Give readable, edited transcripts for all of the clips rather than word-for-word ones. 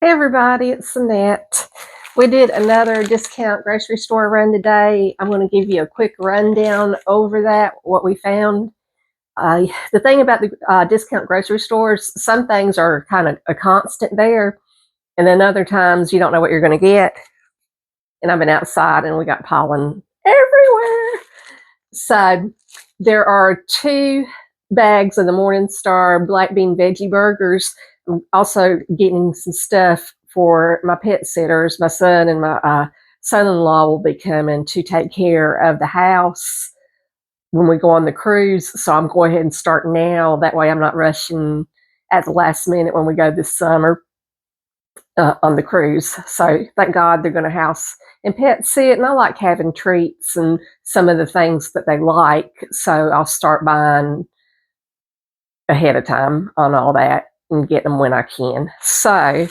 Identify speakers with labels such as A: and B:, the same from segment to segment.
A: Hey everybody, it's Annette. We did another discount grocery store run today. I'm going to give you a quick rundown over that, what we found. The thing about the discount grocery stores, some things are kind of a constant there, and then other times you don't know what you're going to get. And I've been outside and we got pollen everywhere. So there are 2 bags of the Morningstar black bean veggie burgers. I'm also getting some stuff for my pet sitters. My son and my son-in-law will be coming to take care of the house when we go on the cruise. So I'm going ahead and start now. That way I'm not rushing at the last minute when we go this summer on the cruise. So thank God they're going to house and pet sit. And I like having treats and some of the things that they like. So I'll start buying ahead of time on all that and get them when I can. So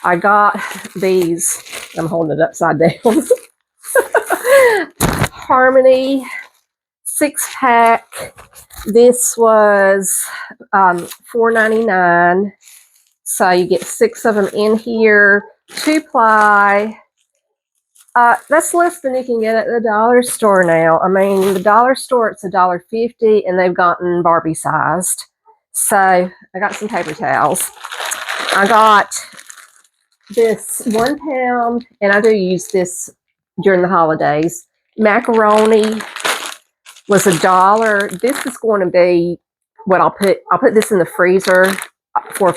A: I got these, I'm holding it upside down, Harmony 6-pack. This was $4.99. So you get 6 of them in here, 2-ply. That's less than you can get at the dollar store now. I mean, the dollar store, it's $1.50, and they've gotten Barbie sized. So I got some paper towels. I got this 1 pound, and I do use this during the holidays. Macaroni was $1. This is going to be what I'll put this in the freezer for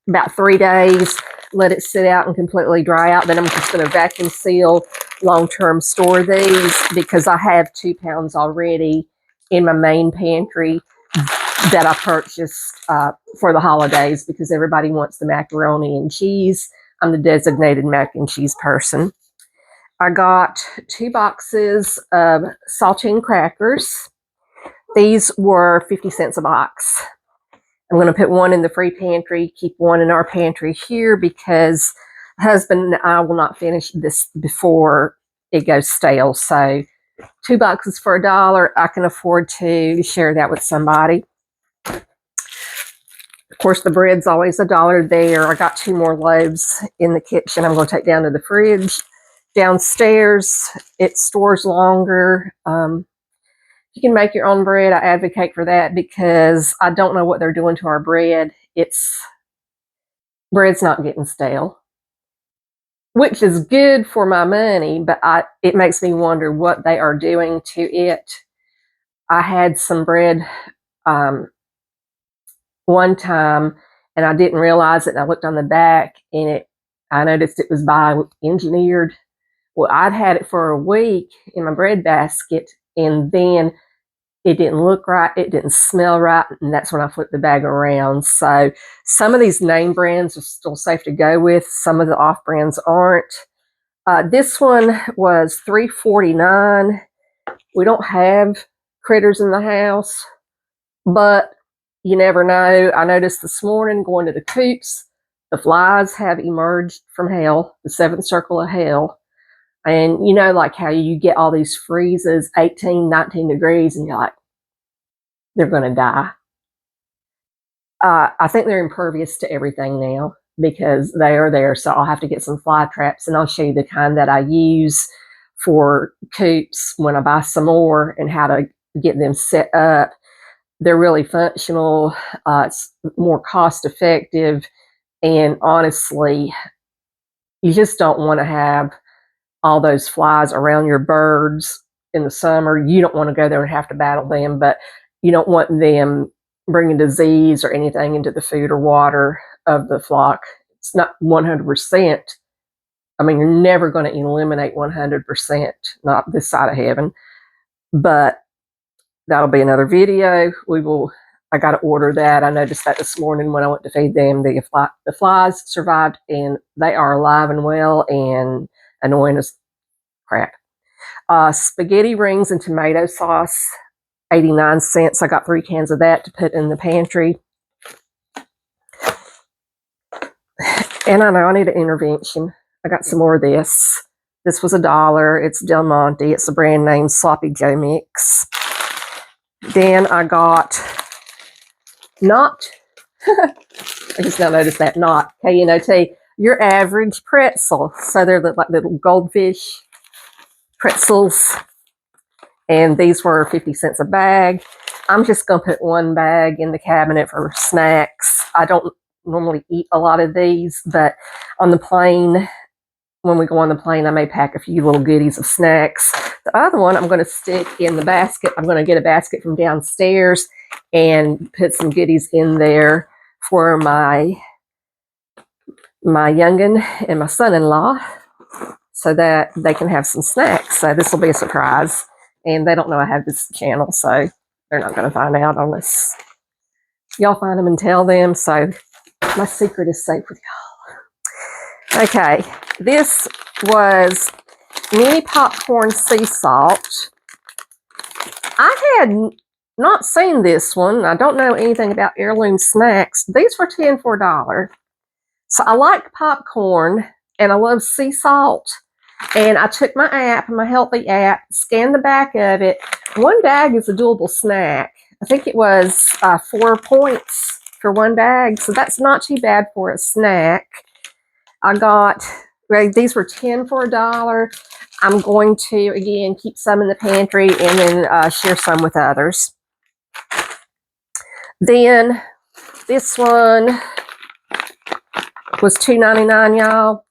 A: about 3 days, let it sit out and completely dry out. Then I'm just going to vacuum seal, long-term store these, because I have 2 pounds already in my main pantry that I purchased for the holidays because everybody wants the macaroni and cheese. I'm the designated mac and cheese person. I got 2 boxes of saltine crackers. These were 50 cents a box. I'm going to put 1 in the free pantry, keep 1 in our pantry here because husband and I will not finish this before it goes stale. So 2 boxes for $1. I can afford to share that with somebody. Of course, the bread's always $1 there. I got 2 more loaves in the kitchen I'm going to take down to the fridge. Downstairs, it stores longer. You can make your own bread. I advocate for that because I don't know what they're doing to our bread. Bread's not getting stale, which is good for my money, but it makes me wonder what they are doing to it. I had some bread one time and I didn't realize it, and I looked on the back and I noticed it was bioengineered. Well, I'd had it for a week in my bread basket, and then it didn't look right, it didn't smell right, and that's when I flipped the bag around. So some of these name brands are still safe to go with, some of the off brands aren't. This one was $3.49. We don't have critters in the house, but you never know. I noticed this morning going to the coops, the flies have emerged from hell, the 7th circle of hell. And you know, like how you get all these freezes, 18, 19 degrees, and you're like, they're going to die. I think they're impervious to everything now because they are there. So I'll have to get some fly traps, and I'll show you the kind that I use for coops when I buy some more and how to get them set up. They're really functional. It's more cost effective. And honestly, you just don't want to have all those flies around your birds in the summer. You don't want to go there and have to battle them, but you don't want them bringing disease or anything into the food or water of the flock. It's not 100%. I mean, you're never going to eliminate 100%, not this side of heaven, but that'll be another video. I got to order that. I noticed that this morning when I went to feed them. The flies survived, and they are alive and well and annoying as crap. Spaghetti rings and tomato sauce, 89 cents. I got 3 cans of that to put in the pantry. And I know I need an intervention. I got some more of this. This was $1. It's Del Monte. It's the brand name Sloppy Joe Mix. Then I got I just now noticed that, KNOT. your average pretzel. So they're like little goldfish pretzels. And these were 50 cents a bag. I'm just going to put one bag in the cabinet for snacks. I don't normally eat a lot of these, but on the plane, when we go on the plane, I may pack a few little goodies of snacks. The other one I'm going to stick in the basket. I'm going to get a basket from downstairs and put some goodies in there for my youngin and my son-in-law so that they can have some snacks. So this will be a surprise. And they don't know I have this channel, so they're not going to find out unless y'all find them and tell them. So my secret is safe with y'all. Okay, this was mini popcorn sea salt. I had not seen this one. I don't know anything about heirloom snacks. These were 10 for $1. So I like popcorn and I love sea salt. And I took my app, my healthy app, scanned the back of it. One bag is a doable snack. I think it was 4 points for one bag. So that's not too bad for a snack. I got, these were 10 for $1. I'm going to, again, keep some in the pantry and then share some with others. Then this one was $2.99, y'all.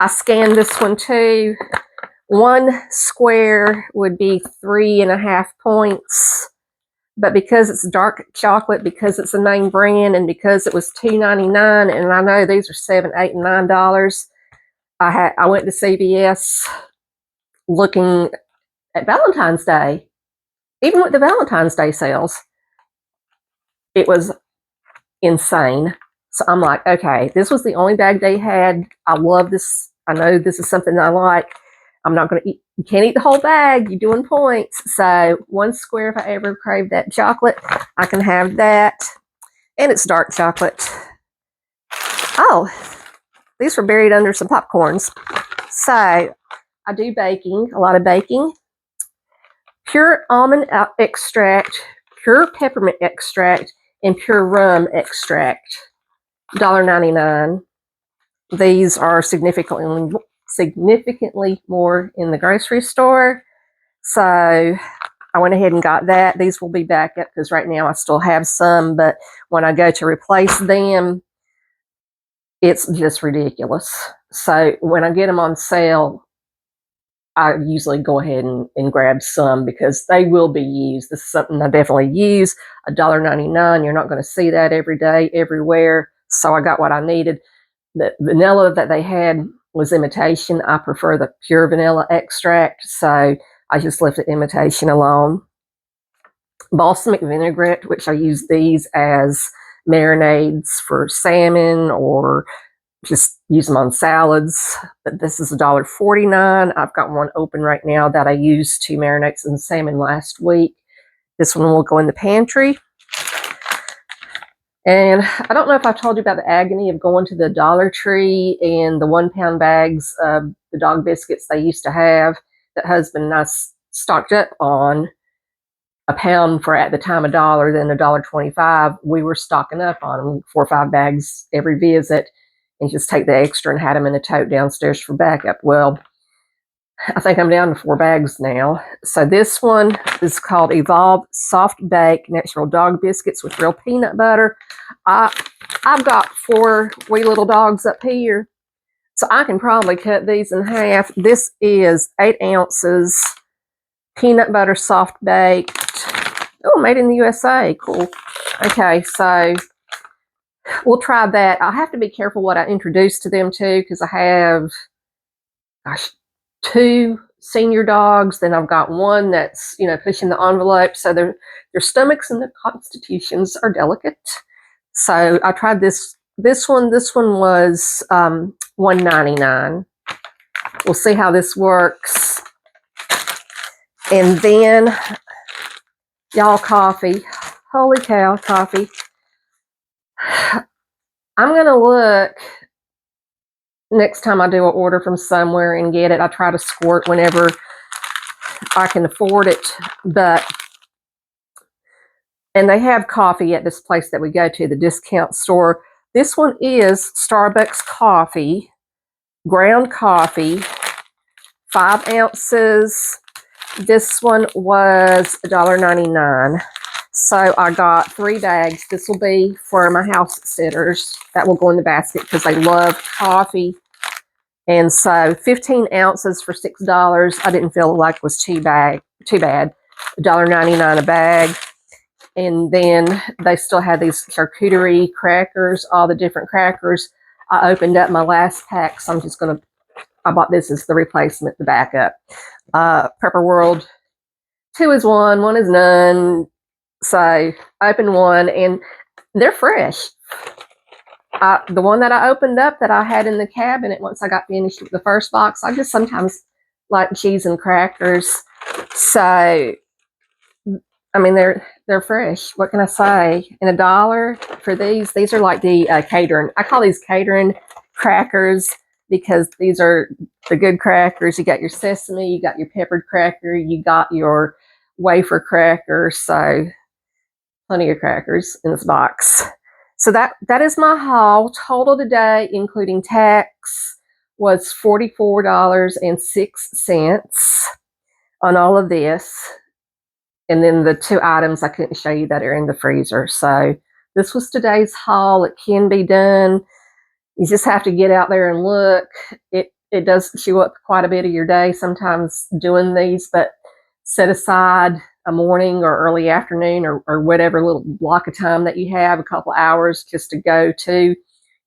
A: I scanned this one too. One square would be 3.5 points. But because it's dark chocolate, because it's a name brand, and because it was $2.99, and I know these are $7, $8, and $9, I went to CVS looking at Valentine's Day. Even with the Valentine's Day sales, it was insane. So I'm like, okay, this was the only bag they had. I love this. I know this is something I like. I'm not going to eat. You can't eat the whole bag. You're doing points. So one square, if I ever crave that chocolate, I can have that. And it's dark chocolate. Oh, these were buried under some popcorns. So I do baking, a lot of baking. Pure almond extract, pure peppermint extract, and pure rum extract. $1.99. These are significantly more in the grocery store. So I went ahead and got that. These will be back up because right now I still have some, but when I go to replace them, it's just ridiculous. So when I get them on sale, I usually go ahead and grab some because they will be used. This is something I definitely use. $1.99. You're not going to see that every day, everywhere. So I got what I needed. The vanilla that they had was imitation. I prefer the pure vanilla extract, so I just left the imitation alone. Balsamic vinaigrette, which I use these as marinades for salmon or just use them on salads. But this is $1.49. I've got one open right now that I used to marinate some salmon last week. This one will go in the pantry. And I don't know if I told you about the agony of going to the Dollar Tree and the 1 pound bags of the dog biscuits they used to have that husband and I stocked up on. A pound for at the time $1, then $1.25. We were stocking up on them, 4 or 5 bags every visit, and just take the extra and had them in a tote downstairs for backup. Well, I think I'm down to 4 bags now. So this one is called Evolve Soft Bake Natural Dog Biscuits with real peanut butter. I've got 4 wee little dogs up here, so I can probably cut these in half. This is 8 ounces peanut butter soft baked. Oh, made in the USA. Cool. Okay, so we'll try that. I'll have to be careful what I introduce to them too, because I have, gosh, 2 senior dogs. Then I've got one that's, pushing the envelope. So their stomachs and their constitutions are delicate. So I tried this one. This one was $1.99. We'll see how this works. And then, y'all, coffee. Holy cow, coffee. I'm going to look next time I do an order from somewhere and get it. I try to squirt whenever I can afford it. And they have coffee at this place that we go to, the discount store. This one is Starbucks coffee, ground coffee, 5 ounces. This one was $1.99. So I got 3 bags. This will be for my house sitters. That will go in the basket because they love coffee. And so 15 ounces for $6. I didn't feel like it was too bad. $1.99 a bag. And then they still had these charcuterie crackers, all the different crackers. I opened up my last pack, so I'm just going to, I bought this as the replacement, the backup. Prepper World, 2 is 1, 1 is none. So I opened one, and they're fresh. The one that I opened up that I had in the cabinet, once I got finished with the first box, I just sometimes like cheese and crackers. So, I mean, they're fresh. What can I say? And $1 for these. These are like the catering. I call these catering crackers because these are the good crackers. You got your sesame, you got your peppered cracker, you got your wafer cracker. So plenty of crackers in this box. So that is my haul. Total today, including tax, was $44.06 on all of this. And then the 2 items I couldn't show you that are in the freezer. So this was today's haul. It can be done. You just have to get out there and look. It does chew up quite a bit of your day sometimes doing these, but set aside a morning or early afternoon or whatever little block of time that you have, a couple hours just to go to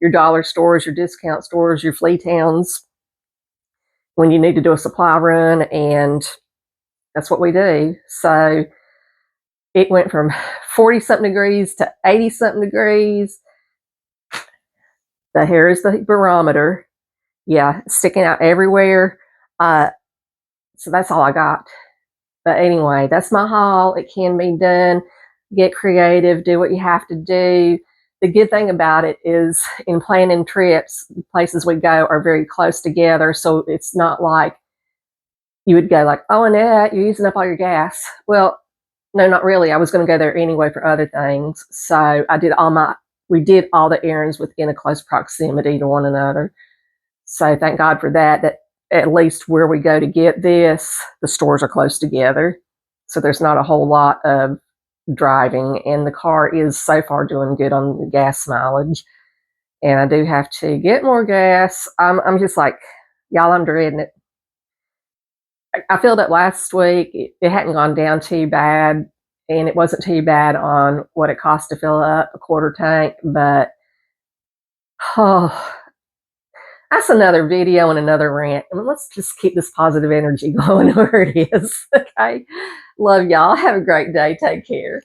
A: your dollar stores, your discount stores, your flea towns when you need to do a supply run, and that's what we do. So it went from 40-something degrees to 80-something degrees. The hair is the barometer. Yeah, sticking out everywhere. So that's all I got. But anyway, that's my haul. It can be done. Get creative. Do what you have to do. The good thing about it is in planning trips, the places we go are very close together. So it's not like you would go like, oh, Annette, you're using up all your gas. Well, no, not really. I was going to go there anyway for other things. So we did all the errands within a close proximity to one another. So thank God for that at least where we go to get this, the stores are close together. So there's not a whole lot of driving, and the car is so far doing good on the gas mileage. And I do have to get more gas. I'm just like, y'all, I'm dreading it. I filled up last week. It hadn't gone down too bad, and it wasn't too bad on what it cost to fill up a quarter tank, but that's another video and another rant. I mean, let's just keep this positive energy going where it is. Okay. Love y'all. Have a great day. Take care.